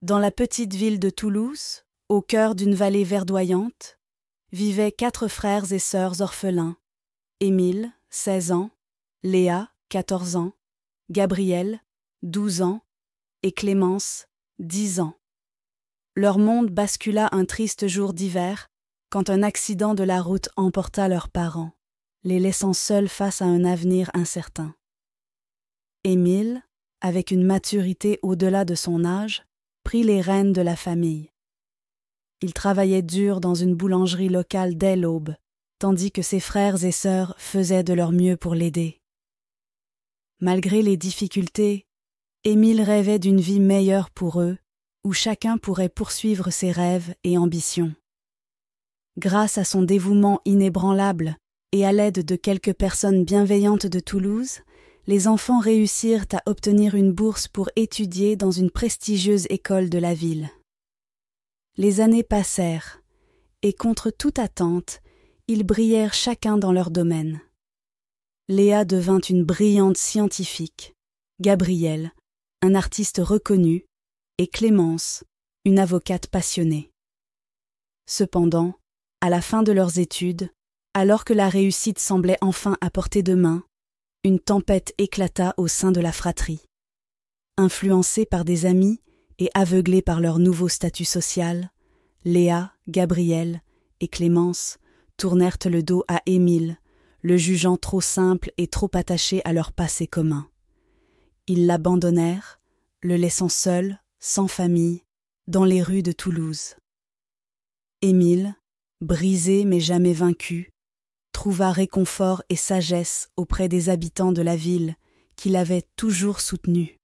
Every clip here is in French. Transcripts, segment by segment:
Dans la petite ville de Toulouse, au cœur d'une vallée verdoyante, vivaient 4 frères et sœurs orphelins. Émile, 16 ans, Léa, 14 ans, Gabriel, 12 ans, et Clémence, 10 ans. Leur monde bascula un triste jour d'hiver quand un accident de la route emporta leurs parents, les laissant seuls face à un avenir incertain. Émile, avec une maturité au-delà de son âge, prit les rênes de la famille. Il travaillait dur dans une boulangerie locale dès l'aube, tandis que ses frères et sœurs faisaient de leur mieux pour l'aider. Malgré les difficultés, Émile rêvait d'une vie meilleure pour eux, où chacun pourrait poursuivre ses rêves et ambitions. Grâce à son dévouement inébranlable et à l'aide de quelques personnes bienveillantes de Toulouse, les enfants réussirent à obtenir une bourse pour étudier dans une prestigieuse école de la ville. Les années passèrent, et contre toute attente, ils brillèrent chacun dans leur domaine. Léa devint une brillante scientifique, Gabriel, un artiste reconnu, et Clémence, une avocate passionnée. Cependant, à la fin de leurs études, alors que la réussite semblait enfin à portée de main, une tempête éclata au sein de la fratrie. Influencés par des amis et aveuglés par leur nouveau statut social, Léa, Gabriel et Clémence tournèrent le dos à Émile, le jugeant trop simple et trop attaché à leur passé commun. Ils l'abandonnèrent, le laissant seul, sans famille, dans les rues de Toulouse. Émile, brisé mais jamais vaincu, trouva réconfort et sagesse auprès des habitants de la ville qui l'avaient toujours soutenu.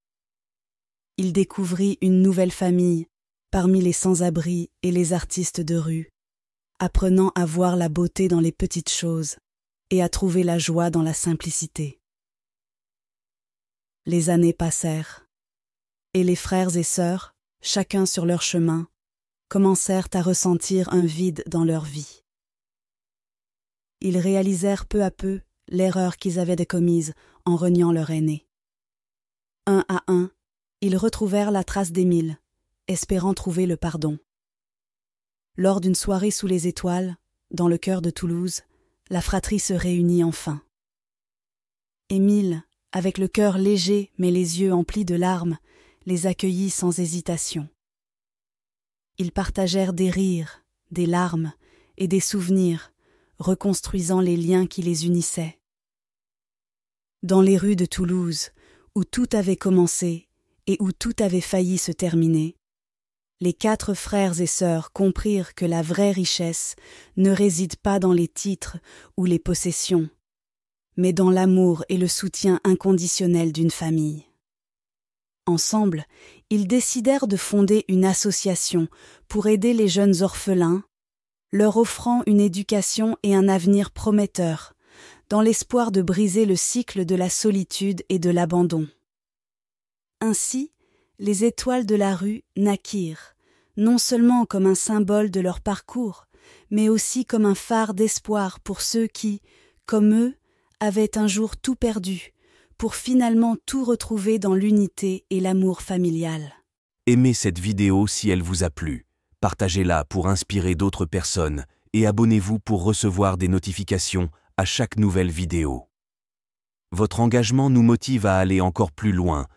Il découvrit une nouvelle famille parmi les sans-abri et les artistes de rue, apprenant à voir la beauté dans les petites choses et à trouver la joie dans la simplicité. Les années passèrent, et les frères et sœurs, chacun sur leur chemin, commencèrent à ressentir un vide dans leur vie. Ils réalisèrent peu à peu l'erreur qu'ils avaient commise en reniant leur aîné. Un à un, ils retrouvèrent la trace d'Émile, espérant trouver le pardon. Lors d'une soirée sous les étoiles, dans le cœur de Toulouse, la fratrie se réunit enfin. Émile, avec le cœur léger mais les yeux emplis de larmes, les accueillit sans hésitation. Ils partagèrent des rires, des larmes et des souvenirs, reconstruisant les liens qui les unissaient. Dans les rues de Toulouse, où tout avait commencé et où tout avait failli se terminer, les 4 frères et sœurs comprirent que la vraie richesse ne réside pas dans les titres ou les possessions, mais dans l'amour et le soutien inconditionnel d'une famille. Ensemble, ils décidèrent de fonder une association pour aider les jeunes orphelins, leur offrant une éducation et un avenir prometteurs, dans l'espoir de briser le cycle de la solitude et de l'abandon. Ainsi, les étoiles de la rue naquirent, non seulement comme un symbole de leur parcours, mais aussi comme un phare d'espoir pour ceux qui, comme eux, avaient un jour tout perdu, pour finalement tout retrouver dans l'unité et l'amour familial. Aimez cette vidéo si elle vous a plu, partagez-la pour inspirer d'autres personnes et abonnez-vous pour recevoir des notifications à chaque nouvelle vidéo. Votre engagement nous motive à aller encore plus loin